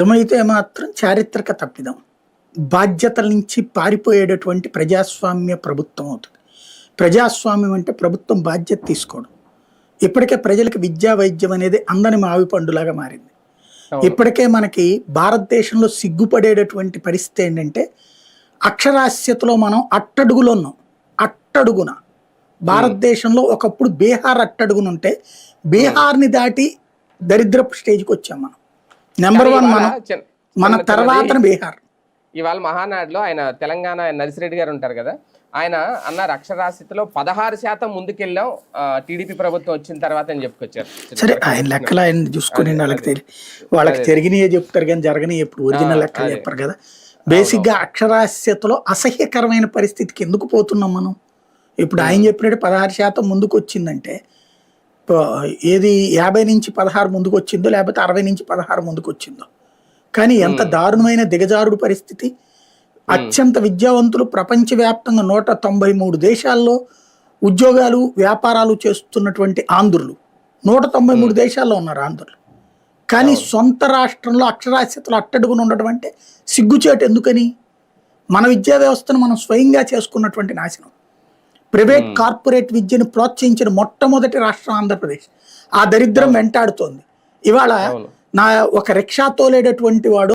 నిజమైతే మాత్రం చారిత్రక తప్పిదం. బాధ్యతల నుంచి పారిపోయేటటువంటి ప్రజాస్వామ్య ప్రభుత్వం అవుతుంది. ప్రజాస్వామ్యం అంటే ప్రభుత్వం బాధ్యత తీసుకోవడం. ఇప్పటికే ప్రజలకు విద్యా వైద్యం అనేది అందని మావి పండులాగా మారింది. అవును. ఇప్పటికే మనకి భారతదేశంలో సిగ్గుపడేటటువంటి పరిస్థితి ఏంటంటే అక్షరాస్యతలో మనం అట్టడుగులో ఉన్నాం. అట్టడుగున భారతదేశంలో ఒకప్పుడు బీహార్ అట్టడుగునుంటే బీహార్ని దాటి దరిద్రపు స్టేజ్కి వచ్చాం మనం. నెంబర్ కానీ వన్ ఇవాళ మనం, మన చిన్నది తర్వాత బీహార్. ఇవాళ మహానాడులో ఆయన తెలంగాణ నర్సిరెడ్డి గారు ఉంటారు కదా, ఆయన అన్నారు అక్షరాస్యతలో 16% ముందుకెళ్ళాం టీడీపీ ప్రభుత్వం వచ్చిన తర్వాత అని చెప్పుకొచ్చారు. సరే, ఆయన లెక్కలు ఆయన చూసుకుని వాళ్ళకి జరిగినయే చెప్తారు కానీ జరగని ఎప్పుడు ఒరిజినల్ లెక్కలు చెప్పారు కదా. బేసిక్ గా అక్షరాస్యతలో అసహ్యకరమైన పరిస్థితికి ఎందుకు పోతున్నాం మనం? ఇప్పుడు ఆయన చెప్పినట్టు 16% ముందుకు వచ్చిందంటే ఏది 50 నుంచి 16 ముందుకు వచ్చిందో లేకపోతే 60 నుంచి 16 ముందుకు వచ్చిందో. కానీ ఎంత దారుణమైన దిగజారుడు పరిస్థితి. అత్యంత విద్యావంతులు ప్రపంచవ్యాప్తంగా 193 దేశాల్లో ఉద్యోగాలు వ్యాపారాలు చేస్తున్నటువంటి ఆంధ్రులు 193 దేశాల్లో ఉన్నారు ఆంధ్రులు. కానీ సొంత రాష్ట్రంలో అక్షరాస్యతలు అట్టడుగున ఉండడం అంటే సిగ్గుచేటు. ఎందుకని? మన విద్యా వ్యవస్థను మనం స్వయంగా చేసుకున్నటువంటి నాశనం. ప్రైవేట్ కార్పొరేట్ విద్యను ప్రోత్సహించిన మొట్టమొదటి రాష్ట్రం ఆంధ్రప్రదేశ్. ఆ దరిద్రం వెంటాడుతోంది. ఇవాళ ఒక రిక్షా తోలేటటువంటి వాడు